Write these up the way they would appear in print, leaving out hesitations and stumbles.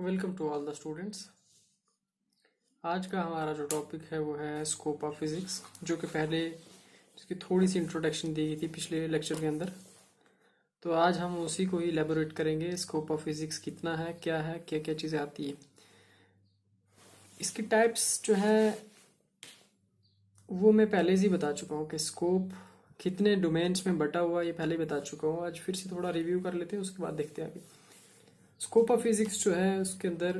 Welcome to all the students. आज का हमारा जो टॉपिक है वो है स्कोप ऑफ फिज़िक्स, जो कि पहले इसकी थोड़ी सी इंट्रोडक्शन दी गई थी पिछले लेक्चर के अंदर। तो आज हम उसी को ही एलेबोरेट करेंगे। स्कोप ऑफ फिज़िक्स कितना है, क्या क्या चीज़ें आती है। इसकी टाइप्स जो है वो मैं पहले ही बता चुका हूँ कि स्कोप कितने डोमेन्स में बटा हुआ ये पहले ही बता चुका हूँ। आज फिर से थोड़ा रिव्यू कर लेते हैं, उसके बाद देखते हैं आगे। स्कोप ऑफ फिज़िक्स जो है उसके अंदर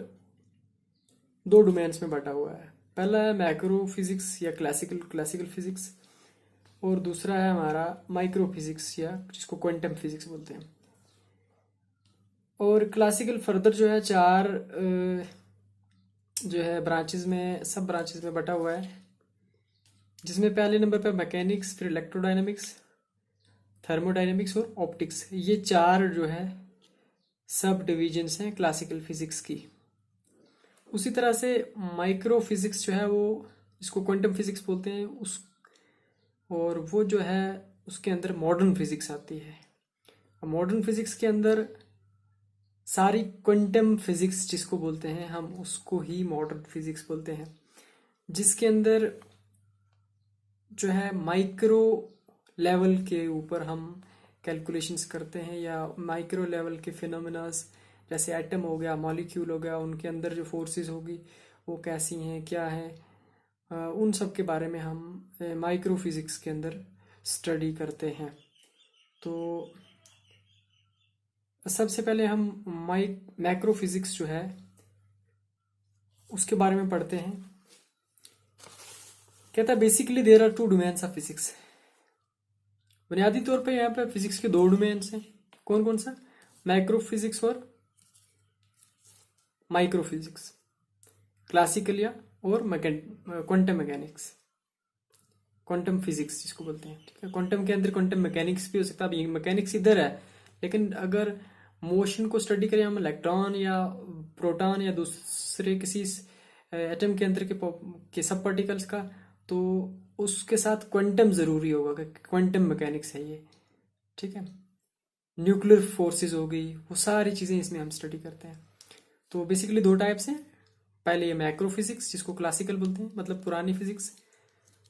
दो डोमेन्स में बटा हुआ है। पहला है मैक्रो फिजिक्स या क्लासिकल फिजिक्स, और दूसरा है हमारा माइक्रो फिजिक्स या जिसको क्वांटम फिजिक्स बोलते हैं। और क्लासिकल फर्दर जो है चार जो है ब्रांचेस में, सब ब्रांचेस में बटा हुआ है, जिसमें पहले नंबर पर मैकेनिक्स, फिर इलेक्ट्रोडायनेमिक्स, थर्मोडायनेमिक्स और ऑप्टिक्स। ये चार जो है सब डिविजन्स हैं क्लासिकल फिजिक्स की। उसी तरह से माइक्रो फिजिक्स जो है वो इसको क्वांटम फिजिक्स बोलते हैं उस, और वो जो है उसके अंदर मॉडर्न फिजिक्स आती है। मॉडर्न फिजिक्स के अंदर सारी क्वांटम फिजिक्स जिसको बोलते हैं हम उसको ही मॉडर्न फिजिक्स बोलते हैं, जिसके अंदर जो है माइक्रो लेवल के ऊपर हम कैलकुलेशंस करते हैं, या माइक्रो लेवल के फिनोमिनास जैसे एटम हो गया, मॉलिक्यूल हो गया, उनके अंदर जो फोर्सेस होगी वो कैसी हैं, क्या है, उन सब के बारे में हम माइक्रो फिजिक्स के अंदर स्टडी करते हैं। तो सबसे पहले हम मैक्रो फिजिक्स जो है उसके बारे में पढ़ते हैं। कहता है basically there are two domains of physics. बुनियादी तौर पे यहाँ पे फिजिक्स के दो डोमेन्स हैं। कौन कौन सा? मैक्रो फिजिक्स और माइक्रो फिजिक्स, क्लासिकल या और क्वांटम मैकेनिक्स, क्वांटम फिजिक्स जिसको बोलते हैं। ठीक है, क्वांटम के अंदर क्वांटम मैकेनिक्स भी हो सकता है। मैकेनिक्स इधर है, लेकिन अगर मोशन को स्टडी करें हम, इलेक्ट्रॉन या प्रोटॉन या दूसरे किसी एटम के अंदर के सब पार्टिकल्स का, तो उसके साथ क्वांटम जरूरी होगा, क्वांटम मैकेनिक्स है ये। ठीक है, न्यूक्लियर फोर्सेस हो गई, वो सारी चीज़ें इसमें हम स्टडी करते हैं। तो बेसिकली दो टाइप्स हैं। पहले ये मैक्रो फिजिक्स जिसको क्लासिकल बोलते हैं, मतलब पुरानी फिजिक्स,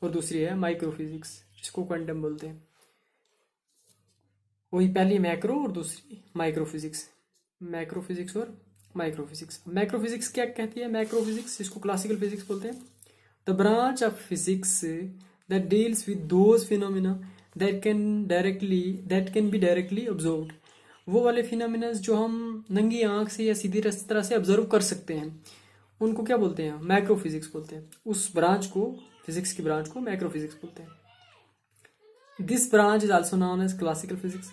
और दूसरी है माइक्रो फिजिक्स जिसको क्वांटम बोलते हैं। वही पहली मैक्रो और दूसरी माइक्रो फिजिक्स। मैक्रो फिजिक्स और माइक्रो फिजिक्स। मैक्रो फिजिक्स क्या कहती है? मैक्रो फिजिक्स जिसको क्लासिकल फिजिक्स बोलते हैं, the branch of physics that deals with those phenomena that can be directly observed. वो वाले फिनोमिना जो हम नंगी आंख से या सीधी तरह से ऑब्जर्व कर सकते हैं, उनको क्या बोलते हैं? मैक्रो फिजिक्स बोलते हैं। उस ब्रांच को, फिजिक्स की ब्रांच को मैक्रो फिजिक्स बोलते हैं। This branch is also known as classical physics.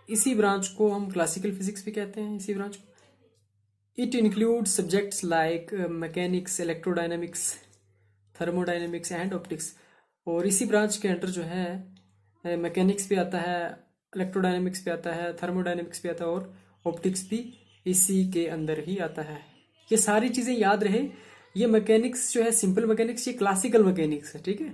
इसी ब्रांच को हम क्लासिकल फिजिक्स भी कहते हैं, इसी ब्रांच को। It includes subjects like mechanics, electrodynamics, thermodynamics and optics. और इसी ब्रांच के अंडर जो है मैकेनिक्स भी आता है, इलेक्ट्रोडायनेमिक्स भी आता है, थर्मोडायनेमिक्स भी आता है, और ऑप्टिक्स भी इसी के अंदर ही आता है। ये सारी चीज़ें याद रहे। ये मैकेनिक्स जो है सिंपल मैकेनिक्स, ये क्लासिकल मैकेनिक्स है। ठीक है,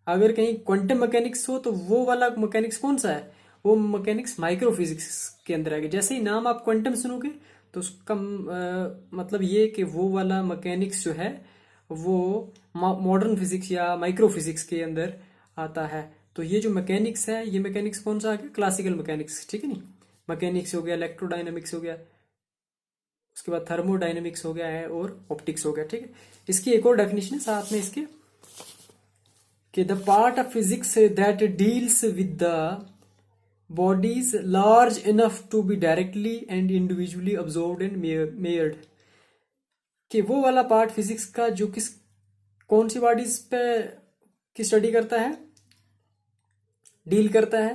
अगर कहीं क्वांटम मैकेनिक्स हो तो वो वाला मैकेनिक्स कौन सा है? वो मैकेनिक्स माइक्रो फिजिक्स के अंदर आएगा। जैसे ही नाम आप क्वांटम सुनोगे तो उसका मतलब ये कि वो वाला मैकेनिक्स जो है वो मॉडर्न फिजिक्स या माइक्रो फिजिक्स के अंदर आता है। तो ये जो मैकेनिक्स है, ये मैकेनिक्स कौन सा आ गया? Classical mechanics. ठीक है नहीं, मैकेनिक्स हो गया, इलेक्ट्रोडायनेमिक्स हो गया, उसके बाद थर्मोडायनेमिक्स हो गया है, और ऑप्टिक्स हो गया। ठीक है, इसकी एक और डेफिनेशन है साथ में इसके, कि the part of physics that deals with the bodies large enough to be directly and individually observed and measured. कि वो वाला पार्ट फिजिक्स का जो कौन सी बॉडीज पे की स्टडी करता है, डील करता है,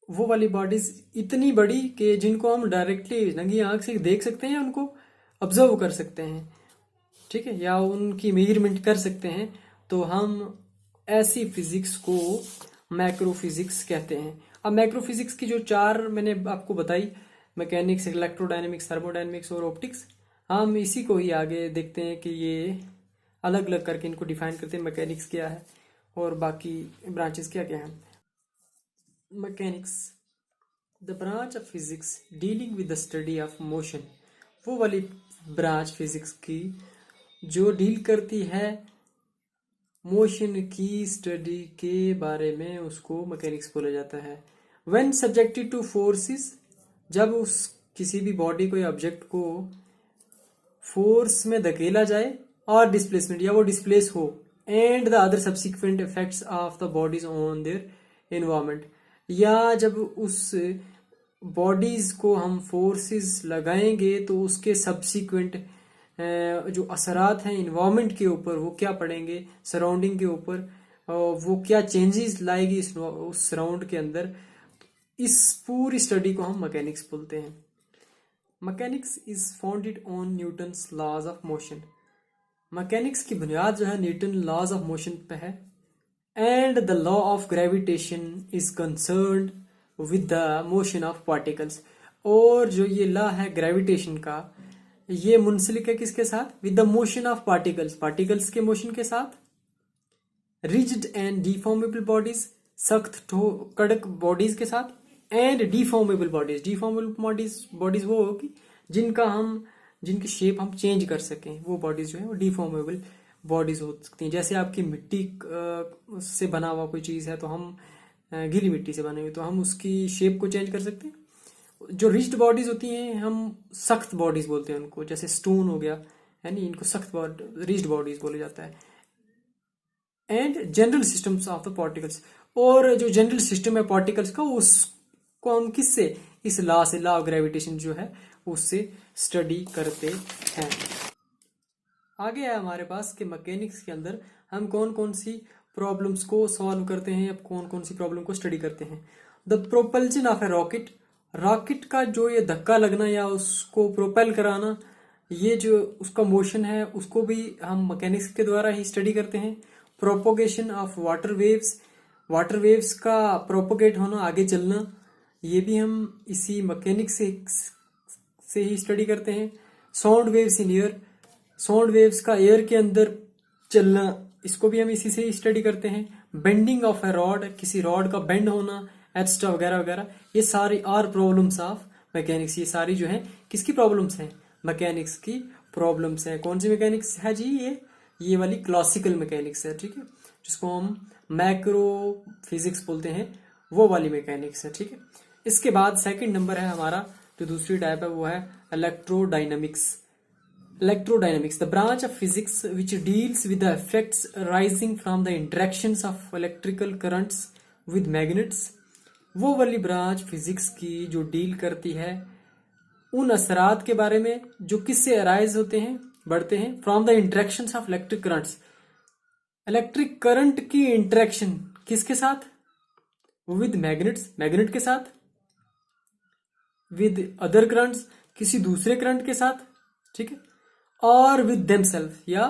वो वाली बॉडीज इतनी बड़ी कि जिनको हम डायरेक्टली नंगी आंख से देख सकते हैं, उनको ऑब्जर्व कर सकते हैं। ठीक है, या उनकी मेजरमेंट कर सकते हैं। तो हम ऐसी फिजिक्स को मैक्रो फिजिक्स कहते हैं। अब मैक्रो फिजिक्स की जो चार मैंने आपको बताई, मैकेनिक्स, इलेक्ट्रोडायनेमिक्स, थर्मोडायनेमिक्स और ऑप्टिक्स, हम इसी को ही आगे देखते हैं कि ये अलग अलग करके इनको डिफाइन करते हैं। मैकेनिक्स क्या है और बाकी ब्रांचेस क्या क्या हैं। Mechanics, the branch of physics dealing with the study of motion. वो वाली ब्रांच फिजिक्स की जो डील करती है मोशन की स्टडी के बारे में, उसको मैकेनिक्स बोला जाता है। व्हेन सब्जेक्टेड टू फोर्सेस, जब उस किसी भी बॉडी को या ऑब्जेक्ट को फोर्स में धकेला जाए और डिस्प्लेसमेंट या वो डिस्प्लेस हो, and the other subsequent effects of the bodies on their environment, या जब उस बॉडीज को हम फोर्सेस लगाएंगे तो उसके सब्सिक्वेंट जो असरात हैं इन्वायरमेंट के ऊपर वो क्या पड़ेंगे, सराउंडिंग के ऊपर वो क्या चेंजेस लाएगी उस सराउंड के अंदर। इस पूरी स्टडी को हम मैकेनिक्स बोलते हैं। Mechanics is founded on Newton's laws of motion. Mechanics की बुनियाद जो है न्यूटन लॉज ऑफ मोशन पे है। And the law of gravitation is concerned with the motion of particles. और जो ये लॉ है ग्रेविटेशन का, ये मुंसलिक है किसके साथ? With the motion of particles, particles के मोशन के साथ। रिजिड एंड डिफॉर्मेबल बॉडीज, सख्त कड़क बॉडीज के साथ। And deformable bodies, deformable bodies वो होगी जिनकी शेप हम चेंज कर सकें, वो बॉडीज जो है वो डिफॉर्मेबल बॉडीज हो सकती हैं। जैसे आपकी मिट्टी से बना हुआ कोई चीज़ है, तो हम गीली मिट्टी से बने हुए तो हम उसकी शेप को चेंज कर सकते हैं। जो रिज्ड बॉडीज होती हैं हम सख्त बॉडीज बोलते हैं उनको, जैसे स्टोन हो गया है नी, इनको सख्त रिज्ड बॉडीज बोला जाता है। And general systems of the particles, और जो जनरल सिस्टम है पार्टिकल्स का उसको हम किससे, इस लॉ से, लॉ ऑफ ग्रेविटेशन जो है उससे स्टडी करते हैं। आगे है हमारे पास कि मैकेनिक्स के अंदर हम कौन कौन सी प्रॉब्लम्स को सॉल्व करते हैं, अब कौन कौन सी प्रॉब्लम को स्टडी करते हैं। The propulsion of A rocket, rocket का जो ये धक्का लगना या उसको प्रोपेल कराना, ये जो उसका मोशन है उसको भी हम मैकेनिक्स के द्वारा ही स्टडी करते हैं। Propagation of water waves, water waves का प्रोपोगेट होना, आगे चलना, ये भी हम इसी मैकेनिक्स से ही स्टडी करते हैं। Sound waves in air, sound waves का एयर के अंदर चलना, इसको भी हम इसी से ही स्टडी करते हैं। बेंडिंग ऑफ ए रॉड, किसी रॉड का बेंड होना, एटस्ट्रा वगैरह वगैरह, ये सारी आर प्रॉब्लम्स ऑफ मैकेनिक्स। ये सारी जो है किसकी प्रॉब्लम्स हैं? मैकेनिक्स की प्रॉब्लम्स हैं। कौन सी मैकेनिक्स है जी? ये वाली क्लासिकल मैकेनिक्स है, ठीक है, जिसको हम मैक्रो फिजिक्स बोलते हैं, वो वाली मैकेनिक्स है, ठीक है। इसके बाद सेकंड नंबर है हमारा, जो दूसरी टाइप है वो है electrodynamics. Electrodynamics, the branch of physics which deals with the effects arising from the interactions of electrical currents with magnets। वो वाली ब्रांच फिजिक्स की जो डील करती है उन असरात के बारे में जो किससे अराइज होते हैं, बढ़ते हैं, from the interactions of electric currents. Electric current की इंटरेक्शन किसके साथ? विद मैग्नेट्स, मैग्नेट के साथ। विद अदर करंट्स, किसी दूसरे करंट के साथ, ठीक है। और विद देमसेल्फ, या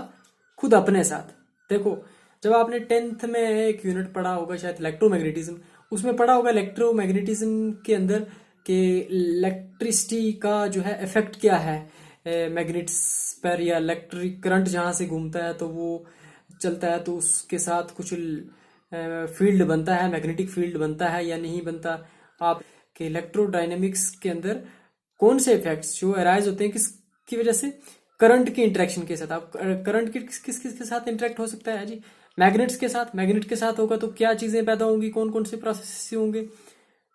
खुद अपने साथ। देखो, जब आपने 10th में एक यूनिट पढ़ा होगा शायद इलेक्ट्रोमैग्नेटिज्म, उसमें पढ़ा होगा इलेक्ट्रोमैग्नेटिज्म के अंदर कि इलेक्ट्रिसिटी का जो है इफेक्ट क्या है मैग्नेट्स पर, या इलेक्ट्रिक करंट जहाँ से घूमता है तो वो चलता है तो उसके साथ कुछ फील्ड बनता है, मैग्नेटिक फील्ड बनता है या नहीं बनता। आप के इलेक्ट्रोडायनेमिक्स के अंदर कौन से इफेक्ट्स जो अराइज होते हैं किसकी वजह से? करंट की इंटरेक्शन के साथ। आप करंट किस किस किस के साथ इंटरेक्ट हो सकता है जी? मैग्नेट्स के साथ। मैग्नेट के साथ होगा तो क्या चीजें पैदा होंगी, कौन कौन से प्रोसेस होंगे,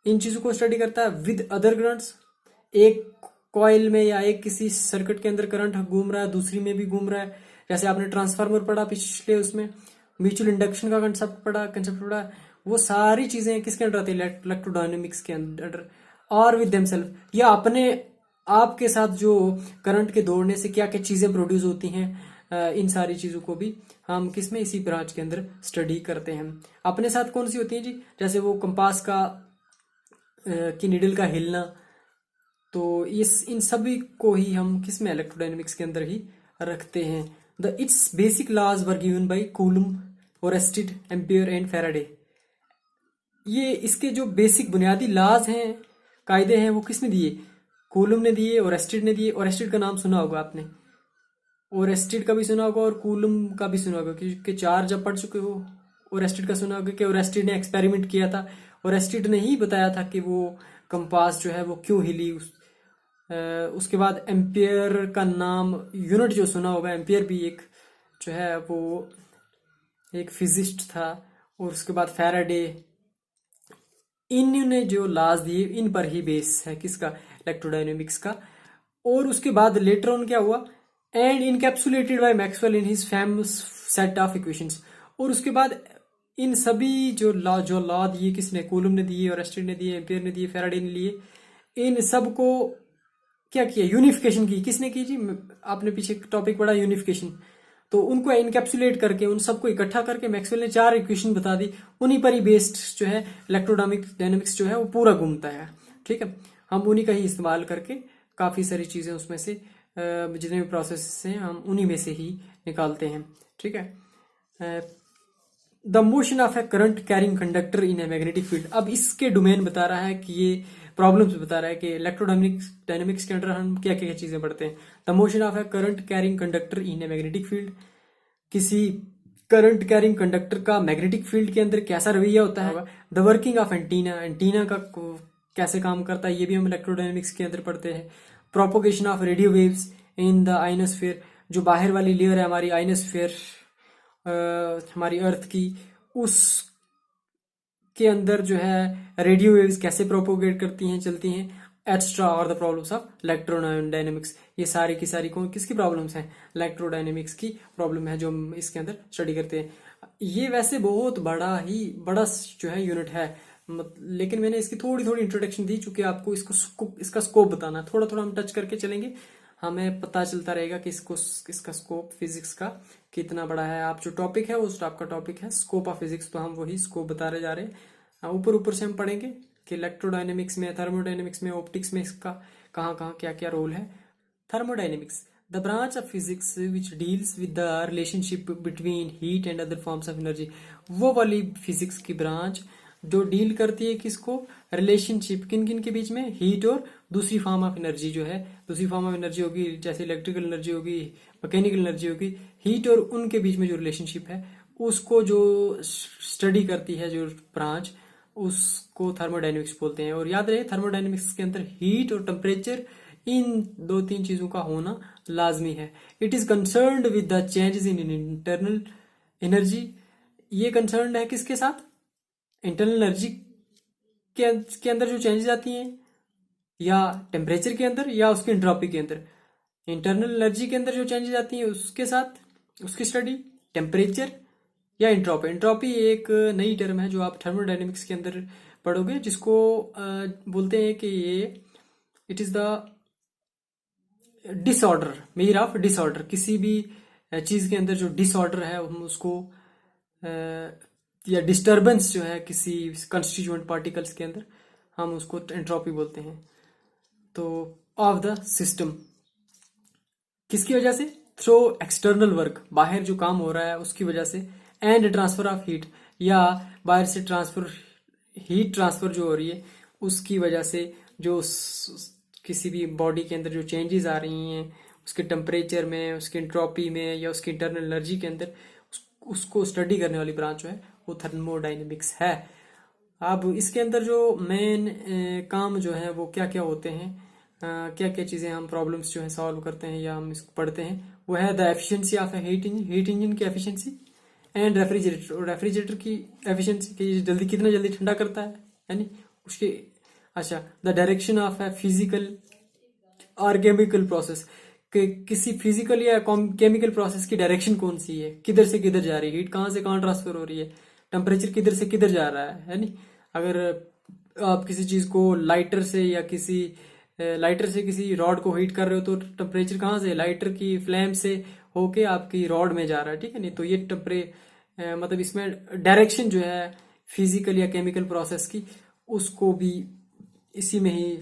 इन चीजों को स्टडी करता है। विद अदर करंट्स, एक कॉइल में या एक किसी सर्किट के अंदर करंट घूम रहा है, दूसरी में भी घूम रहा है। जैसे आपने ट्रांसफार्मर पढ़ा पिछले, उसमें म्यूचुअल इंडक्शन का कंसेप्ट पढ़ा, वो सारी चीजें किसके अंडर आती है? इलेक्ट्रोडायनेमिक्स के अंडर। और विद देमसेल्फ, या अपने आपके साथ जो करंट के दौड़ने से क्या क्या चीजें प्रोड्यूस होती हैं, इन सारी चीजों को भी हम किसमें, इसी ब्रांच के अंदर स्टडी करते हैं। अपने साथ कौन सी होती है जी? जैसे वो कंपास का की नीडल का हिलना, तो इन सभी को ही हम किसमें, इलेक्ट्रोडायनेमिक्स के अंदर ही रखते हैं। The its basic laws were given by Coulomb, Oersted, Ampere and Faraday. ये इसके जो बेसिक बुनियादी लॉज हैं, कायदे हैं, वो किसने दिए? कूलम ने दिए, ओरेस्टिड ने दिए। ओरेस्टिड का नाम सुना होगा आपने, ओरेस्टिड का भी सुना होगा और कूलम का भी सुना होगा, क्योंकि चार जब पढ़ चुके हो। ओरेस्टिड का सुना होगा कि ओरेस्टिड ने एक्सपेरिमेंट किया था, ओरेस्टिड ने ही बताया था कि वो कंपास जो है वो क्यों हिली, उसके बाद एम्पियर का नाम यूनिट जो सुना होगा, एम्पियर भी एक जो है वो एक फिजिस्ट था। और उसके बाद फैराडे, इन्होंने जो लॉज दिए इन पर ही बेस है किसका, इलेक्ट्रोडायनेमिक्स का। और उसके बाद लेटर ऑन क्या हुआ, and encapsulated bye Maxwell in his famous set of equations. और उसके बाद इन सभी जो लॉ दिए किसने, कूलम ने दिए, और एस्टेड ने दिए, एम्पियर ने दिए, फैराडे ने लिए, इन सब को क्या किया, यूनिफिकेशन की। किसने की जी, आपने पीछे टॉपिक पढ़ा यूनिफिकेशन। तो उनको इनकैप्सुलेट करके उन सबको इकट्ठा करके मैक्सवेल ने 4 इक्वेशन बता दी। उन्हीं पर ही बेस्ड जो है इलेक्ट्रोडायनेमिक्स जो है वो पूरा घूमता है। ठीक है, हम उन्हीं का ही इस्तेमाल करके काफ़ी सारी चीज़ें उसमें से जितने भी प्रोसेस हैं हम उन्हीं में से ही निकालते हैं। ठीक है, the motion of A current carrying conductor in a magnetic field. अब इसके डोमेन बता रहा है कि ये प्रॉब्लम्स बता रहा है कि इलेक्ट्रोडायनेमिक्स के अंदर हम क्या क्या चीजें पढ़ते हैं। The motion of A current carrying conductor in a magnetic field, किसी करंट कैरिंग कंडक्टर का मैग्नेटिक फील्ड के अंदर कैसा रवैया होता है। The working of antenna, antenna का कैसे काम करता है ये भी हम इलेक्ट्रोडायनेमिक्स के अंदर पढ़ते हैं। Propagation of radio waves in the ionosphere, जो बाहर वाली लेयर है हमारी आइनोस्फीयर हमारी अर्थ की, उस के अंदर जो है रेडियो वेव्स कैसे प्रोपोगेट करती हैं, चलती हैं, एक्स्ट्रा। और द प्रॉब्लम्स ऑफ इलेक्ट्रोडायनेमिक्स, ये सारी की सारी कौन किसकी प्रॉब्लम्स हैं, इलेक्ट्रोडायनेमिक्स की प्रॉब्लम है जो हम इसके अंदर स्टडी करते हैं। ये वैसे बहुत बड़ा जो है यूनिट है, लेकिन मैंने इसकी थोड़ी थोड़ी इंट्रोडक्शन दी, चूंकि आपको इसका स्कोप बताना, थोड़ा थोड़ा हम टच करके चलेंगे, हमें पता चलता रहेगा कि इसका स्कोप फिजिक्स का कितना बड़ा है। आप जो टॉपिक है उस आपका टॉपिक है स्कोप ऑफ फिजिक्स, तो हम वही स्कोप बता रहे जा रहे हैं। ऊपर ऊपर से हम पढ़ेंगे कि इलेक्ट्रोडायनेमिक्स में, थर्मोडायनेमिक्स में, ऑप्टिक्स में इसका कहाँ कहाँ क्या क्या रोल है। Thermodynamics, the branch of physics which deals with the relationship between heat and other forms of energy. वो वाली फिजिक्स की ब्रांच जो डील करती है किसको, रिलेशनशिप किन किन के बीच में, हीट और दूसरी फॉर्म ऑफ एनर्जी जो है, दूसरी फॉर्म ऑफ एनर्जी होगी जैसे इलेक्ट्रिकल एनर्जी होगी, मैकेनिकल एनर्जी होगी, हीट और उनके बीच में जो रिलेशनशिप है उसको जो स्टडी करती है जो ब्रांच, उसको थर्मोडायनेमिक्स बोलते हैं। और याद रहे थर्मोडायनेमिक्स के अंदर हीट और टेम्परेचर इन 2-3 चीजों का होना लाजमी है। It is concerned with the changes in internal energy, ये कंसर्न्ड है किसके साथ, इंटरनल एनर्जी के अंदर जो चेंजेस आती हैं, या टेम्परेचर के अंदर या उसकी एंट्रोपी के अंदर। इंटरनल एनर्जी के अंदर जो चेंजेस आती हैं उसके साथ उसकी स्टडी, टेम्परेचर या एंट्रोपी। एंट्रोपी एक नई टर्म है जो आप थर्मोडायनेमिक्स के अंदर पढ़ोगे, जिसको बोलते हैं कि ये it is the disorder, measure of disorder. किसी भी चीज के अंदर जो डिसऑर्डर है हम उसको या डिस्टरबेंस जो है किसी कंस्टिट्यूएंट पार्टिकल्स के अंदर, हम उसको एंट्रोपी बोलते हैं। तो ऑफ द सिस्टम किसकी वजह से, थ्रू एक्सटर्नल वर्क, बाहर जो काम हो रहा है उसकी वजह से, एंड ट्रांसफर ऑफ हीट, या बाहर से हीट ट्रांसफर जो हो रही है उसकी वजह से, जो किसी भी बॉडी के अंदर जो चेंजेस आ रही हैं उसके टेम्परेचर में, उसकी एंट्रोपी में या उसकी इंटरनल एनर्जी के अंदर, उसको स्टडी करने वाली ब्रांच जो है वो थर्मोडायनेमिक्स है। अब इसके अंदर जो मेन काम जो है वो क्या क्या होते हैं, क्या क्या चीज़ें हम प्रॉब्लम्स जो है सॉल्व करते हैं या हम इसको पढ़ते हैं, वो है the efficiency of heat engine की एफिशिएंसी, एंड रेफ्रिजरेटर की एफिशिएंसी कि जल्दी कितना जल्दी ठंडा करता है, यानी उसके, अच्छा, the direction of a physical और केमिकल प्रोसेस, कि किसी फिजिकल या केमिकल प्रोसेस की डायरेक्शन कौन सी है, किधर से किधर जा रही है, हीट कहाँ से कहाँ ट्रांसफर हो रही है, टेम्परेचर किधर से किधर जा रहा है नहीं। अगर आप किसी चीज को लाइटर से किसी रॉड को हीट कर रहे हो तो टेम्परेचर कहाँ से, लाइटर की फ्लेम से होके आपकी रॉड में जा रहा है, ठीक है नहीं। तो ये मतलब इसमें डायरेक्शन जो है फिजिकल या केमिकल प्रोसेस की, उसको भी इसी में ही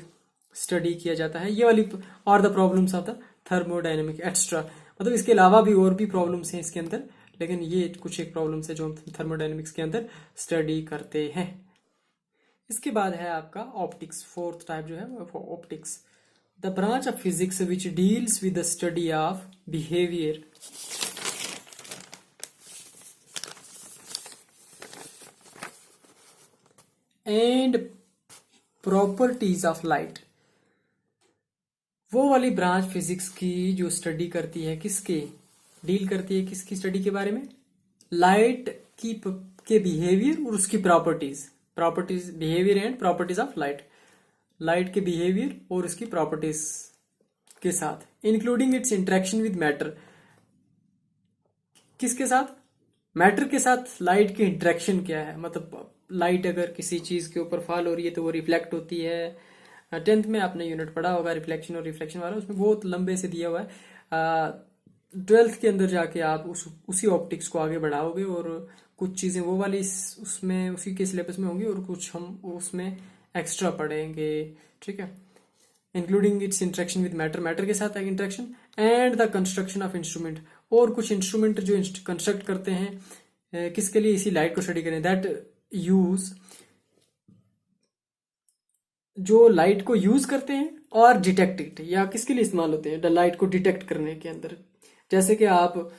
स्टडी किया जाता है। ये वाली और the problems of the thermodynamic extra, मतलब इसके अलावा भी और भी प्रॉब्लम्स हैं इसके अंदर, लेकिन ये कुछ एक प्रॉब्लम्स है जो हम थर्मोडायनेमिक्स के अंदर स्टडी करते हैं। इसके बाद है आपका ऑप्टिक्स, फोर्थ टाइप जो है वो optics, the branch of physics which deals with the study of behaviour and properties of light. वो वाली ब्रांच फिजिक्स की जो स्टडी करती है किसके, डील करती है किसकी स्टडी के बारे में, लाइट की के बिहेवियर और उसकी properties behaviour and properties of light, light के बिहेवियर और उसकी प्रॉपर्टीज के साथ, including it's interaction with matter, किसके साथ, मैटर के साथ लाइट की इंटरेक्शन क्या है, मतलब लाइट अगर किसी चीज के ऊपर फॉल हो रही है तो वो रिफ्लेक्ट होती है। 10th में आपने यूनिट पढ़ा होगा रिफ्लेक्शन और रिफ्लेक्शन वाला, उसमें बहुत लंबे से दिया हुआ है। 12th के अंदर जाके आप उसी ऑप्टिक्स को आगे बढ़ाओगे और कुछ चीजें वो वाली उसमें उसी के सिलेबस में होंगी और कुछ हम उसमें एक्स्ट्रा पढ़ेंगे, ठीक है। Including it's interaction with matter, matter के साथ interaction, and the construction of instrument, और कुछ इंस्ट्रूमेंट जो कंस्ट्रक्ट करते हैं किसके लिए, इसी लाइट को स्टडी करें, दैट यूज, जो लाइट को यूज करते हैं और डिटेक्ट इट, या किसके लिए इस्तेमाल होते हैं, द लाइट को डिटेक्ट करने के अंदर। जैसे कि आप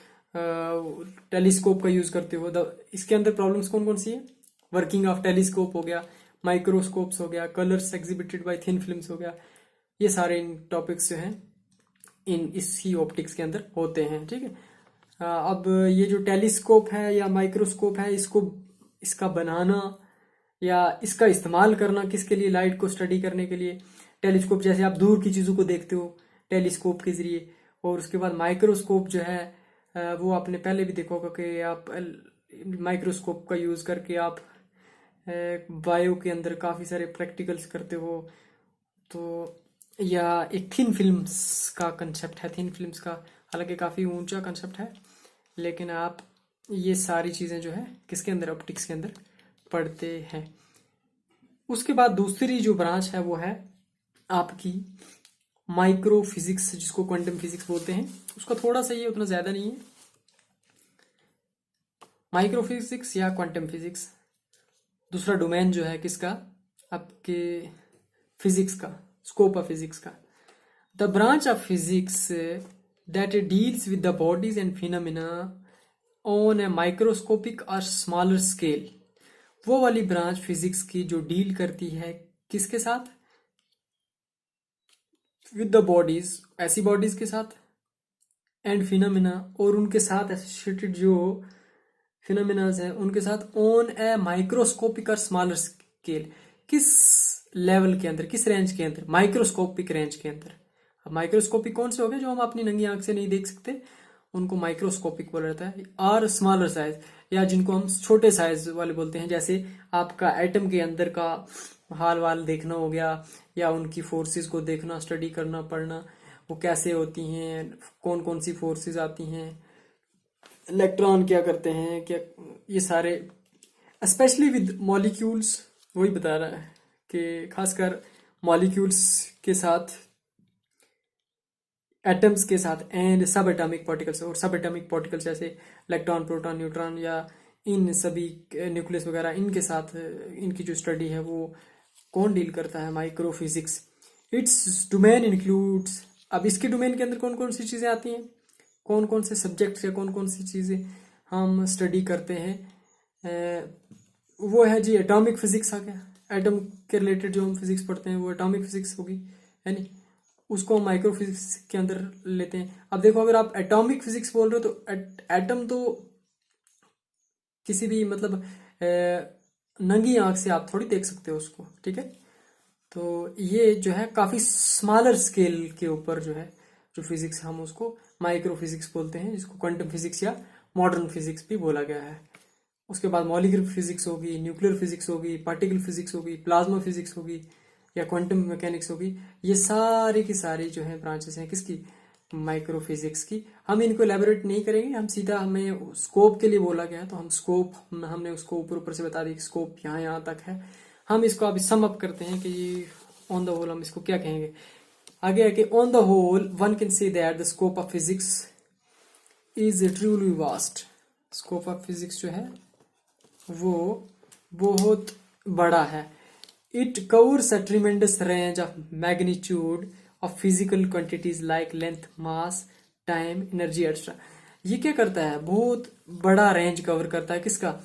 टेलीस्कोप का यूज करते हो, इसके अंदर प्रॉब्लम्स कौन कौन सी है, वर्किंग ऑफ टेलीस्कोप हो गया, माइक्रोस्कोप्स हो गया, colours exhibited by thin films हो गया, ये सारे इन टॉपिक्स जो हैं इन इसी ऑप्टिक्स के अंदर होते हैं, ठीक है। अब ये जो टेलीस्कोप है या माइक्रोस्कोप है, इसका बनाना या इसका इस्तेमाल करना किसके लिए, लाइट को स्टडी करने के लिए। टेलीस्कोप जैसे आप दूर की चीज़ों को देखते हो टेलीस्कोप के जरिए, और उसके बाद माइक्रोस्कोप जो है वो आपने पहले भी देखा होगा कि आप माइक्रोस्कोप का यूज़ करके आप बायो के अंदर काफ़ी सारे प्रैक्टिकल्स करते हो। तो या एक थिन फिल्म्स का कंसेप्ट है, थिन फिल्म्स का हालांकि काफ़ी ऊंचा कंसेप्ट है, लेकिन आप ये सारी चीज़ें जो है किसके अंदर, ऑप्टिक्स के अंदर पढ़ते हैं। उसके बाद दूसरी जो ब्रांच है वो है आपकी माइक्रो फिजिक्स, जिसको क्वांटम फिजिक्स बोलते हैं। उसका थोड़ा सा, ये उतना ज़्यादा नहीं है, माइक्रो फिजिक्स या क्वांटम फिजिक्स दूसरा डोमेन जो है किसका, आपके फिजिक्स का, स्कोप ऑफ फिजिक्स का। The branch of physics that deals with the bodies and phenomena on A microscopic और स्मॉलर स्केल, वो वाली ब्रांच फिजिक्स की जो डील करती है किसके साथ, विद द बॉडीज, ऐसी बॉडीज के साथ, एंड फिनोमिना, और उनके साथ एसोसिएटेड जो फिनोमिनाज हैं उनके साथ, ऑन ए माइक्रोस्कोपिक और स्मॉलर स्केल, किस लेवल के अंदर, किस रेंज के अंदर, माइक्रोस्कोपिक रेंज के अंदर। अब माइक्रोस्कोपिक कौन से हो गए, जो हम अपनी नंगी आंख से नहीं देख सकते, उनको माइक्रोस्कोपिक बोला जाता है। और स्मॉलर साइज, या जिनको हम छोटे साइज वाले बोलते हैं, जैसे आपका एटम के अंदर का हाल वाल देखना हो गया, या उनकी फोर्सेस को देखना, स्टडी करना, पढ़ना, वो कैसे होती हैं, कौन कौन सी फोर्सेस आती हैं, इलेक्ट्रॉन क्या करते हैं, क्या, ये सारे स्पेशली विद मॉलिक्यूल्स, वही बता रहा है कि खासकर मॉलिक्यूल्स के साथ, एटम्स के साथ, एंड सब एटॉमिक पार्टिकल्स, और सब एटॉमिक पार्टिकल्स जैसे इलेक्ट्रॉन, प्रोटॉन, न्यूट्रॉन, या इन सभी न्यूक्लियस वगैरह, इनके साथ इनकी जो स्टडी है वो कौन डील करता है, micro physics. Its domain includes, अब इसके डोमेन के अंदर कौन कौन सी चीज़ें आती हैं, कौन कौन से सब्जेक्ट्स या कौन कौन सी चीज़ें हम स्टडी करते हैं, वो है जी एटॉमिक फिजिक्स आ गया, एटम के रिलेटेड जो हम फिजिक्स पढ़ते हैं वो एटॉमिक फिजिक्स होगी, है नहीं, उसको हम माइक्रो फिजिक्स के अंदर लेते हैं। अब देखो, अगर आप एटॉमिक फिजिक्स बोल रहे हो तो एटम तो किसी भी मतलब नंगी आंख से आप थोड़ी देख सकते हो उसको, ठीक है। तो ये जो है काफ़ी स्मॉलर स्केल के ऊपर जो है जो फिजिक्स, हम उसको माइक्रो फिजिक्स बोलते हैं, जिसको क्वांटम फिजिक्स या मॉडर्न फिजिक्स भी बोला गया है। उसके बाद मॉलिक्यूलर फिजिक्स होगी, न्यूक्लियर फिजिक्स होगी, पार्टिकल फिजिक्स होगी, प्लाज्मा फिजिक्स होगी, या क्वांटम मैकेनिक्स होगी। ये सारी की सारी जो है ब्रांचेस हैं किसकी, माइक्रो फिजिक्स की। हम इनको एलैबोरेट नहीं करेंगे, हम सीधा, हमें स्कोप के लिए बोला गया है तो हम स्कोप, हमने उसको ऊपर ऊपर से बता दी कि स्कोप यहाँ यहाँ तक है। हम इसको अभी सम अप करते हैं कि ऑन द होल हम इसको क्या कहेंगे। आगे है कि on the whole one can say that the scope of physics is truly vast. Scope of physics जो है वो बहुत बड़ा है। It covers a tremendous range of magnitude of physical quantities like length, mass, time, energy extra. ये क्या करता है, बहुत बड़ा रेंज कवर करता है, किसका,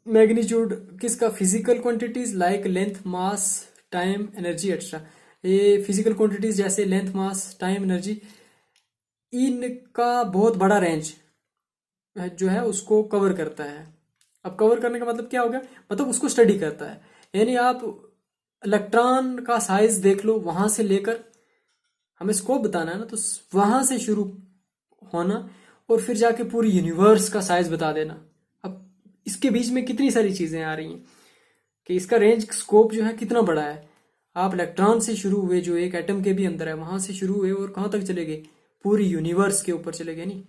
मैग्नीट्यूड, किसका, physical quantities like length, mass, time, energy extra. ये फिजिकल क्वांटिटीज जैसे लेंथ, मास, टाइम, एनर्जी, इनका बहुत बड़ा रेंज जो है उसको कवर करता है। अब कवर करने का मतलब क्या हो गया, मतलब उसको स्टडी करता है। यानी आप इलेक्ट्रॉन का साइज देख लो, वहां से लेकर हमें स्कोप बताना है ना, तो वहां से शुरू होना और फिर जाके पूरी यूनिवर्स का साइज बता देना। अब इसके बीच में कितनी सारी चीजें आ रही हैं कि इसका रेंज स्कोप जो है कितना बड़ा है। आप इलेक्ट्रॉन से शुरू हुए जो एक एटम के भी अंदर है, वहां से शुरू हुए और कहाँ तक चले गए, पूरी यूनिवर्स के ऊपर चले गए। नहीं,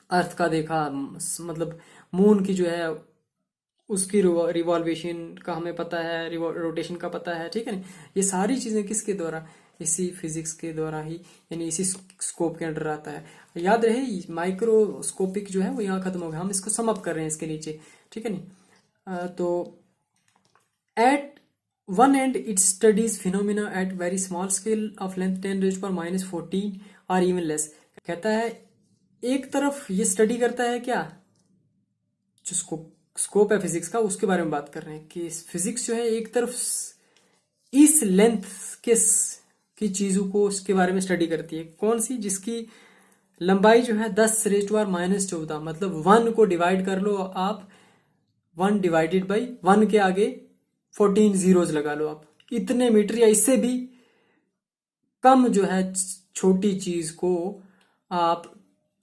अर्थ का देखा, मतलब मून की जो है उसकी रिवॉल्वेशन का हमें पता है, रोटेशन का पता है, ठीक है ना। ये सारी चीजें किसके द्वारा, इसी फिजिक्स के द्वारा ही, यानी इसी स्कोप के अंडर आता है। याद रहे माइक्रोस्कोपिक जो है वो यहाँ खत्म हो गया, हम इसको सम अप कर रहे हैं इसके नीचे, ठीक है नहीं। तो at one end it studies phenomena at very small scale of length 10⁻⁴ और इवन लेस। कहता है एक तरफ ये स्टडी करता है क्या, जो स्कोप है फिजिक्स का, उसके बारे में बात कर रहे हैं कि फिजिक्स जो है एक तरफ इस लेंथ के की चीजों को उसके बारे में स्टडी करती है। कौन सी, जिसकी लंबाई जो है 10⁻⁻14, मतलब 1 को डिवाइड कर लो आप, 1 डिवाइडेड बाई 1 के आगे 14 जीरोज लगा लो आप, इतने मीटर या इससे भी कम जो है छोटी चीज को आप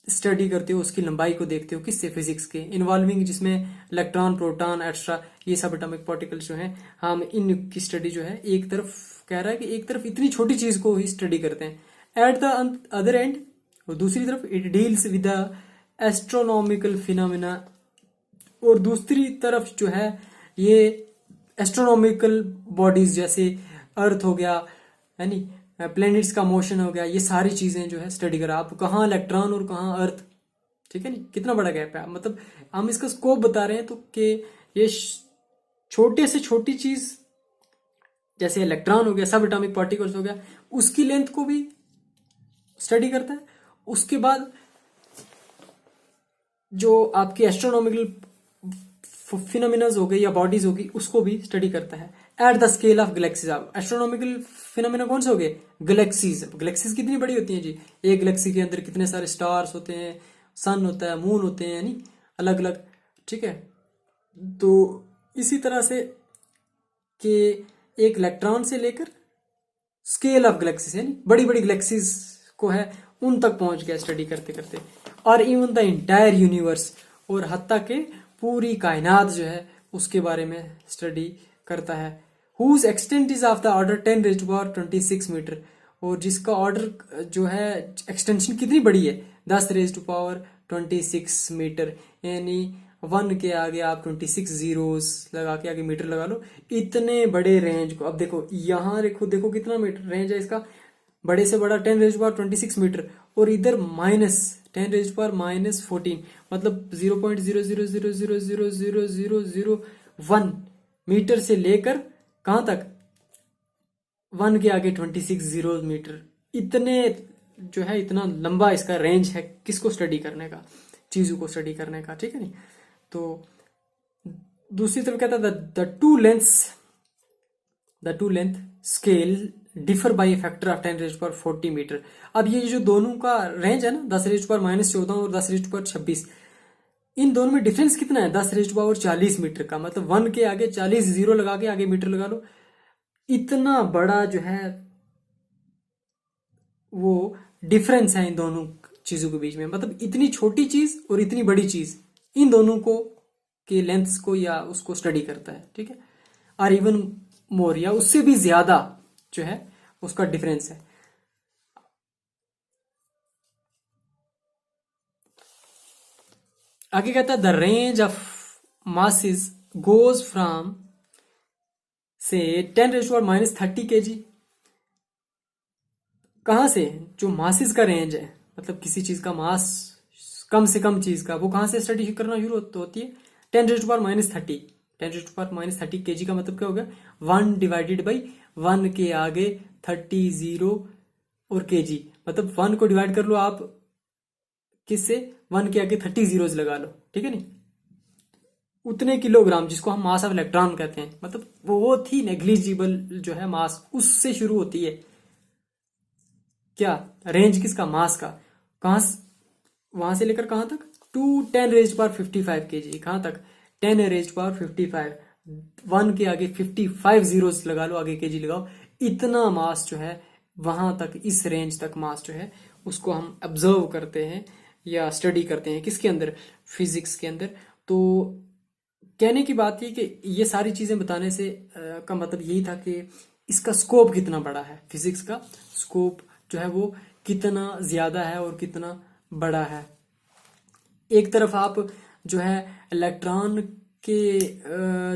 स्टडी करते हो, उसकी लंबाई को देखते हो, किससे, फिजिक्स के इन्वॉल्विंग, जिसमें इलेक्ट्रॉन, प्रोटॉन, एक्स्ट्रा, ये सब एटॉमिक पार्टिकल्स जो हैं, हम इनकी स्टडी जो है एक तरफ कह रहा है कि एक तरफ इतनी छोटी चीज को ही स्टडी करते हैं। एट द अदर एंड, और दूसरी तरफ it deals with the astronomical phenomena, और दूसरी तरफ जो है ये एस्ट्रोनॉमिकल बॉडीज जैसे अर्थ हो गया, यानी प्लैनेट्स का मोशन हो गया, ये सारी चीजें जो है स्टडी करा। आप कहाँ इलेक्ट्रॉन और कहाँ अर्थ, ठीक है नहीं, कितना बड़ा गैप है। मतलब हम इसका स्कोप बता रहे हैं तो कि ये छोटे से छोटी चीज जैसे इलेक्ट्रॉन हो गया, सब एटॉमिक पार्टिकल्स हो गया, उसकी लेंथ को भी स्टडी करता है। उसके बाद जो आपकी एस्ट्रोनॉमिकल फिनोमिनाज हो गए या बॉडीज होगी, उसको भी स्टडी करता है। At the scale of galaxies, आप एस्ट्रोनॉमिकल फिनोमिना कौन से हो गए, गैलेक्सीज। गैलेक्सीज कितनी बड़ी होती हैं जी, एक गैलेक्सी के अंदर कितने सारे स्टार्स होते हैं, सन होता है, मून होते हैं, यानी अलग अलग, ठीक है। तो इसी तरह से कि एक इलेक्ट्रॉन से लेकर स्केल ऑफ गैलेक्सीज, यानी बड़ी बड़ी गैलेक्सीज को है, उन तक पहुंच गया स्टडी करते करते, और इवन द इंटायर यूनिवर्स, और हत्ता के पूरी कायनात जो है उसके बारे में स्टडी करता है। Whose extent is of the order 10⁻26 metre, और जिसका ऑर्डर जो है एक्सटेंशन कितनी बड़ी है, 10⁻26 मीटर, यानी 1 के आगे आप 26 जीरोस लगा के आगे मीटर लगा लो, इतने बड़े रेंज को। अब देखो यहाँ देखो कितना मीटर रेंज है इसका, बड़े से बड़ा 10⁻26 मीटर, और इधर -10⁻⁻14, मतलब 0.000000001 मीटर से लेकर कहां तक, 1 के आगे 26 जीरो मीटर, इतने जो है, इतना लंबा इसका रेंज है किसको स्टडी करने का, चीजों को स्टडी करने का, ठीक है नहीं। तो दूसरी तरफ कहता है the two length scale differ by factor of 10⁻40 metre. अब ये जो दोनों का रेंज है ना, 10⁻⁻14 और 10⁻26, इन दोनों में डिफरेंस कितना है, 10⁻40 मीटर का, मतलब 1 के आगे 40 जीरो लगा के आगे मीटर लगा लो, इतना बड़ा जो है वो डिफरेंस है इन दोनों चीजों के बीच में। मतलब इतनी छोटी चीज और इतनी बड़ी चीज, इन दोनों को के लेंथ्स को या उसको स्टडी करता है, ठीक है। और इवन मोर, या उससे भी ज्यादा जो है उसका डिफरेंस है। आगे कहता है the range of masses goes from से 10⁻⁻30 kg। कहां से, जो मासेस का रेंज है, मतलब किसी चीज का मास, कम से कम चीज का, वो कहां से स्टडी करना शुरू होती है, 10⁻⁻30। 10⁻⁻30 kg का मतलब क्या हो गया, 1 डिवाइडेड बाई 1 के आगे 30 जीरो और kg, मतलब 1 को डिवाइड कर लो आप किससे, 1 के आगे 30 जीरोज लगा लो, ठीक है नहीं, उतने किलोग्राम, जिसको हम मास ऑफ इलेक्ट्रॉन कहते हैं, मतलब वो थी नेग्लिजिबल जो है मास, उससे शुरू होती है क्या रेंज किसका, मास का, कहाँ वहां से लेकर कहाँ तक, टू 10⁻55 kg, कहाँ तक 10⁻55, 1 के आगे 55 जीरोस लगा लो, आगे केजी लगाओ, इतना मास जो है वहां तक, इस रेंज तक मास जो है उसको हम ऑब्जर्व करते हैं या स्टडी करते हैं, किसके अंदर, फिजिक्स के अंदर। तो कहने की बात ये कि ये सारी चीजें बताने से का मतलब यही था कि इसका स्कोप कितना बड़ा है, फिजिक्स का स्कोप जो है वो कितना ज्यादा है और कितना बड़ा है। एक तरफ आप जो है इलेक्ट्रॉन के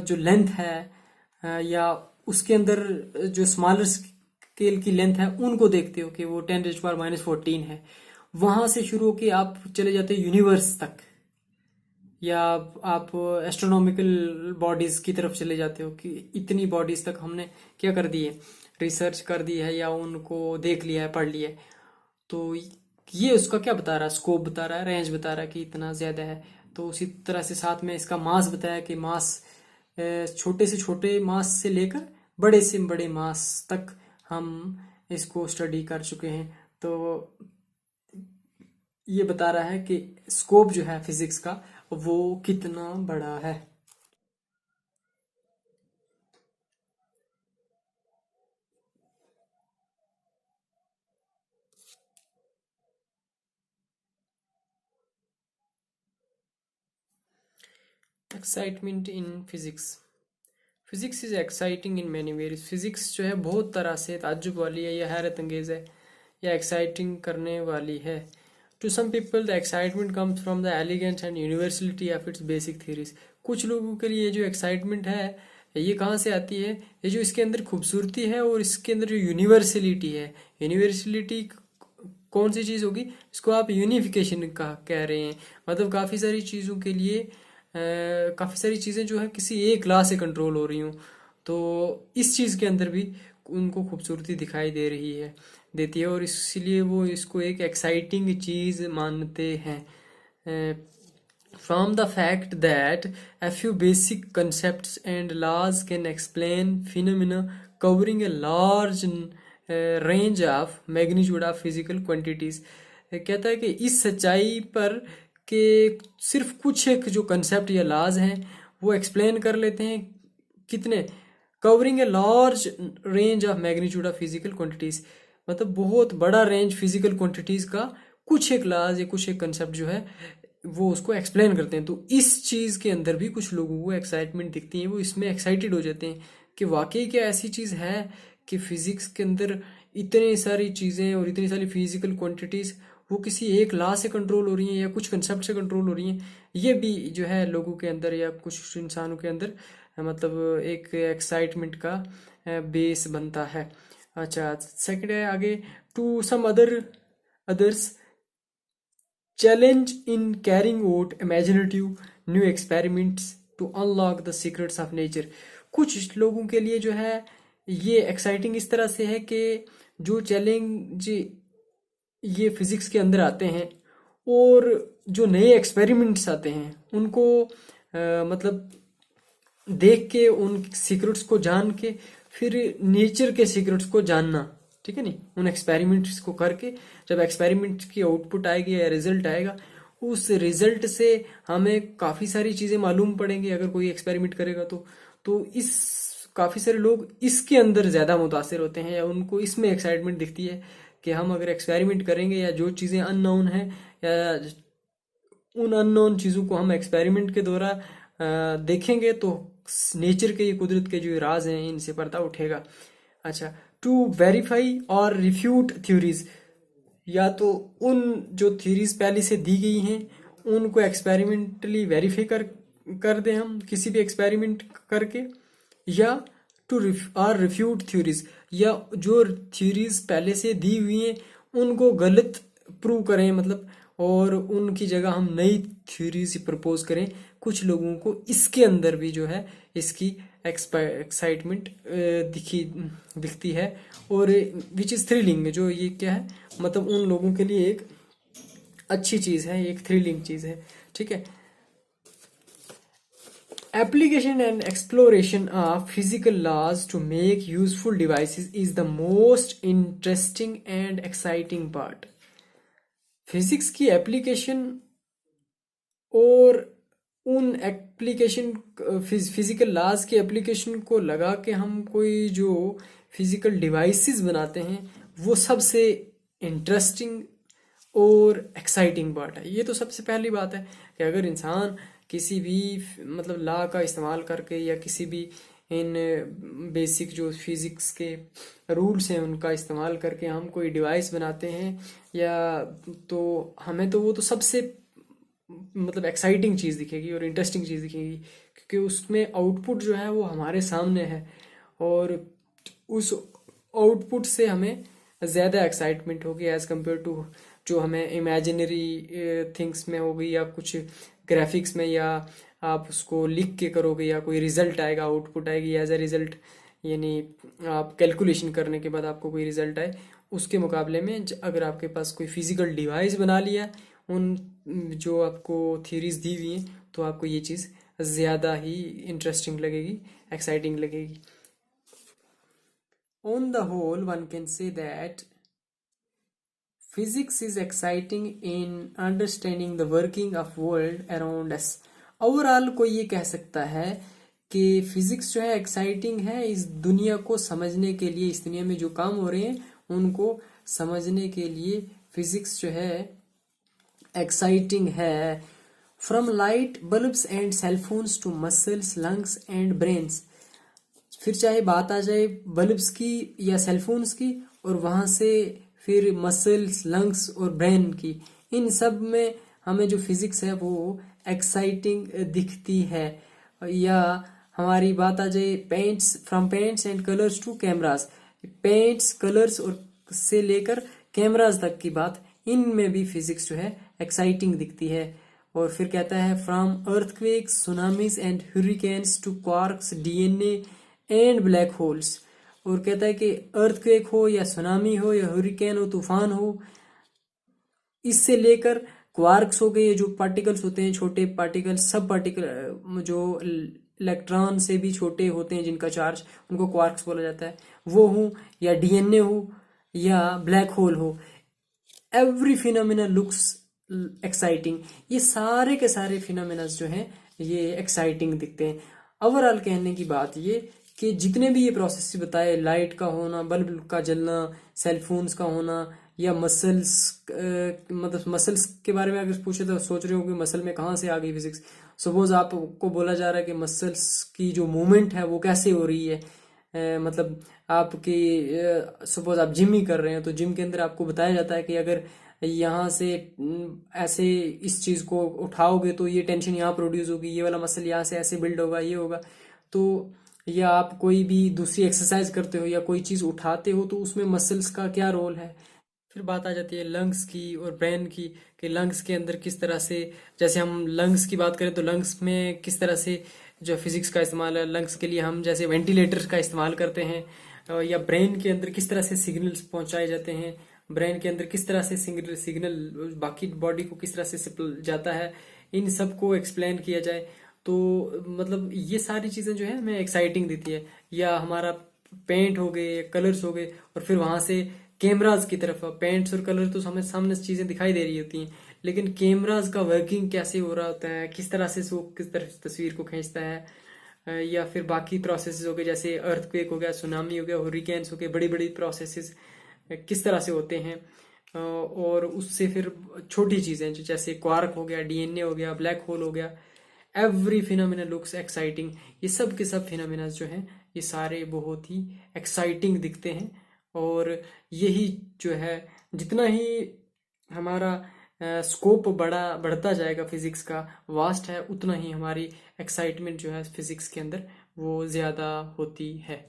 जो लेंथ है या उसके अंदर जो स्मॉलर स्केल की लेंथ है उनको देखते हो कि वो 10⁻⁻14 है, वहां से शुरू होके आप चले जाते हो यूनिवर्स तक, या आप एस्ट्रोनॉमिकल बॉडीज की तरफ चले जाते हो कि इतनी बॉडीज तक हमने क्या कर दी है, रिसर्च कर दी है या उनको देख लिया है, पढ़ लिया है। तो ये उसका क्या बता रहा है, स्कोप बता रहा है, रेंज बता रहा है कि इतना ज्यादा है। तो उसी तरह से साथ में इसका मास बताया कि मास छोटे से छोटे मास से लेकर बड़े से बड़े मास तक हम इसको स्टडी कर चुके हैं। तो ये बता रहा है कि स्कोप जो है फिजिक्स का वो कितना बड़ा है। Excitement in physics, physics is exciting in many ways. Physics जो है बहुत तरह से ताज्जुब वाली है या हैरत अंगेज है या एक्साइटिंग करने वाली है। To some people the excitement comes from the elegance and universality of its basic theories. कुछ लोगों के लिए जो एक्साइटमेंट है ये कहाँ से आती है, ये जो इसके अंदर खूबसूरती है और इसके अंदर जो यूनिवर्सलिटी है, यूनिवर्सलिटी कौन सी चीज़ होगी, इसको आप यूनिफिकेशन का कह रहे हैं। मतलब काफ़ी सारी चीज़ों के लिए काफ़ी सारी चीज़ें जो है किसी एक लॉ से कंट्रोल हो रही हूँ, तो इस चीज़ के अंदर भी उनको खूबसूरती दिखाई दे रही है, देती है, और इसलिए वो इसको एक एक्साइटिंग चीज़ मानते हैं। From the fact that a few basic concepts and laws can explain phenomena covering a large range of magnitude of physical quantities। कहता है कि इस सच्चाई पर कि सिर्फ कुछ एक जो कंसेप्ट या लाज हैं वो एक्सप्लेन कर लेते हैं, कितने, covering a large range of magnitude of physical quantities, मतलब बहुत बड़ा रेंज फिजिकल क्वांटिटीज का कुछ एक लाज या कुछ एक कंसेप्ट जो है वो उसको एक्सप्लेन करते हैं। तो इस चीज़ के अंदर भी कुछ लोगों को एक्साइटमेंट दिखती है, वो इसमें एक्साइटेड हो जाते हैं कि वाकई क्या ऐसी चीज़ है कि फिजिक्स के अंदर इतनी सारी चीज़ें और इतनी सारी फिजिकल क्वांटिटीज़ वो किसी एक लॉ से कंट्रोल हो रही हैं या कुछ कंसेप्ट से कंट्रोल हो रही हैं। ये भी जो है लोगों के अंदर या कुछ इंसानों के अंदर मतलब एक एक्साइटमेंट का बेस बनता है। अच्छा, सेकंड है आगे, to some others challenge in carrying out imaginative new experiments to unlock the secrets of nature। कुछ लोगों के लिए जो है ये एक्साइटिंग इस तरह से है कि जो चैलेंज ये फिजिक्स के अंदर आते हैं और जो नए एक्सपेरिमेंट्स आते हैं उनको मतलब देख के उन सीक्रेट्स को जान के फिर नेचर के सीक्रेट्स को जानना, ठीक है नहीं, उन एक्सपेरिमेंट्स को करके जब एक्सपेरिमेंट की आउटपुट आएगी या रिजल्ट आएगा उस रिजल्ट से हमें काफ़ी सारी चीज़ें मालूम पड़ेंगी अगर कोई एक्सपेरिमेंट करेगा तो इस काफ़ी सारे लोग इसके अंदर ज़्यादा मुतासिर होते हैं या उनको इसमें एक्साइटमेंट दिखती है कि हम अगर एक्सपेरिमेंट करेंगे या जो चीज़ें अननोन हैं या उन अननोन चीज़ों को हम एक्सपेरिमेंट के द्वारा देखेंगे तो नेचर के, ये कुदरत के जो राज हैं इनसे पर्दा उठेगा। अच्छा, टू वेरीफाई और रिफ्यूट थ्योरीज, या तो उन जो थ्योरीज पहले से दी गई हैं उनको एक्सपेरिमेंटली वेरीफाई कर दें हम किसी भी एक्सपेरिमेंट करके, या टू रिफ्यूट थ्योरीज, या जो थ्योरीज पहले से दी हुई हैं उनको गलत प्रूव करें, मतलब और उनकी जगह हम नई थ्योरीज प्रपोज करें। कुछ लोगों को इसके अंदर भी जो है इसकी एक्साइटमेंट दिखती है और विच इज़ थ्रिलिंग, जो ये क्या है मतलब उन लोगों के लिए एक अच्छी चीज़ है, एक थ्रिलिंग चीज़ है, ठीक है। Application and exploration of physical laws to make useful devices is the most interesting and exciting part. Physics की एप्लीकेशन और उन एप्लीकेशन फिजिकल लॉज के एप्लीकेशन को लगा के हम कोई जो फिजिकल डिवाइसेस बनाते हैं वो सबसे इंटरेस्टिंग और एक्साइटिंग पार्ट है। ये तो सबसे पहली बात है कि अगर इंसान किसी भी मतलब लॉ का इस्तेमाल करके या किसी भी इन बेसिक जो फिजिक्स के रूल्स हैं उनका इस्तेमाल करके हम कोई डिवाइस बनाते हैं या तो हमें तो वो तो सबसे मतलब एक्साइटिंग चीज़ दिखेगी और इंटरेस्टिंग चीज़ दिखेगी क्योंकि उसमें आउटपुट जो है वो हमारे सामने है और उस आउटपुट से हमें ज़्यादा एक्साइटमेंट होगी एज़ कम्पेयर टू जो हमें इमेजिनरी थिंग्स में होगी या कुछ ग्राफिक्स में या आप उसको लिख के करोगे या कोई रिजल्ट आएगा आउटपुट आएगी एज अ रिजल्ट, यानी आप कैलकुलेशन करने के बाद आपको कोई रिजल्ट आए, उसके मुकाबले में अगर आपके पास कोई फिजिकल डिवाइस बना लिया उन जो आपको थ्योरीज दी हुई हैं तो आपको ये चीज़ ज़्यादा ही इंटरेस्टिंग लगेगी, एक्साइटिंग लगेगी। On the whole one can say that physics is exciting in understanding the working of world around us. Overall कोई ये कह सकता है कि फिजिक्स जो है एक्साइटिंग है इस दुनिया को समझने के लिए, इस दुनिया में जो काम हो रहे हैं उनको समझने के लिए फिजिक्स जो है एक्साइटिंग है। From light bulbs and cellphones to muscles lungs and brains, फिर चाहे बात आ जाए बल्ब्स की या सेलफोन्स की और वहाँ से फिर मसल्स लंग्स और ब्रेन की, इन सब में हमें जो फिजिक्स है वो एक्साइटिंग दिखती है। या हमारी बात आ जाए paints, from paints and colours to cameras, paints colours और से लेकर कैमरास तक की बात, इनमें भी फिजिक्स जो है एक्साइटिंग दिखती है। और फिर कहता है from earthquakes tsunamis and hurricanes to quarks DNA and black holes, और कहता है कि अर्थक्वेक हो या सुनामी हो या हरिकेन हो, तूफान हो, इससे लेकर क्वार्क्स हो गए जो पार्टिकल्स होते हैं, छोटे पार्टिकल, सब पार्टिकल जो इलेक्ट्रॉन से भी छोटे होते हैं जिनका चार्ज, उनको क्वार्क्स बोला जाता है, वो हो या डीएनए हो या ब्लैक होल हो, एवरी फिनोमिना लुक्स एक्साइटिंग। ये सारे के सारे फिनोमिना जो हैं ये एक्साइटिंग दिखते हैं। ओवरऑल कहने की बात ये कि जितने भी ये प्रोसेस बताए, लाइट का होना, बल्ब का जलना, सेलफोन्स का होना या मसल्स, मतलब मसल्स के बारे में अगर पूछे तो सोच रहे हो कि मसल में कहाँ से आ गई फिजिक्स। सपोज आपको बोला जा रहा है कि मसल्स की जो मूवमेंट है वो कैसे हो रही है, मतलब आपकी सपोज आप जिम ही कर रहे हैं तो जिम के अंदर आपको बताया जाता है कि अगर यहाँ से ऐसे इस चीज़ को उठाओगे तो ये टेंशन यहाँ प्रोड्यूस होगी, ये वाला मसल यहाँ से ऐसे बिल्ड होगा, ये होगा। तो या आप कोई भी दूसरी एक्सरसाइज करते हो या कोई चीज़ उठाते हो तो उसमें मसल्स का क्या रोल है। फिर बात आ जाती है लंग्स की और ब्रेन की, कि लंग्स के अंदर किस तरह से, जैसे हम लंग्स की बात करें तो लंग्स में किस तरह से जो फिजिक्स का इस्तेमाल है, लंग्स के लिए हम जैसे वेंटिलेटर्स का इस्तेमाल करते हैं, या ब्रेन के अंदर किस तरह से सिग्नल्स पहुंचाए जाते हैं, ब्रेन के अंदर किस तरह से सिग्नल बाकी बॉडी को किस तरह से जाता है, इन सब को एक्सप्लेन किया जाए तो मतलब ये सारी चीज़ें जो है हमें एक्साइटिंग देती है। या हमारा पेंट हो गए, कलर्स हो गए, और फिर वहाँ से कैमराज की तरफ, पेंट्स और कलर तो हमें सामने चीज़ें दिखाई दे रही होती हैं, लेकिन कैमराज का वर्किंग कैसे हो रहा होता है, किस तरह से वो किस तरह से तस्वीर को खींचता है, या फिर बाकी प्रोसेसेस हो गए जैसे अर्थक्वेक हो गया, सुनामी हो गया, हरिकेन्स हो गए, बड़ी बड़ी प्रोसेसेस किस तरह से होते हैं, और उससे फिर छोटी चीज़ें जैसे क्वार्क हो गया, डीएनए हो गया, ब्लैक होल हो गया, एवरी फिनोमिना लुक्स एक्साइटिंग। ये सब के सब फिनोमिना जो हैं ये सारे बहुत ही एक्साइटिंग दिखते हैं, और यही जो है जितना ही हमारा स्कोप बढ़ता जाएगा फिजिक्स का, वास्ट है, उतना ही हमारी एक्साइटमेंट जो है फिजिक्स के अंदर वो ज़्यादा होती है।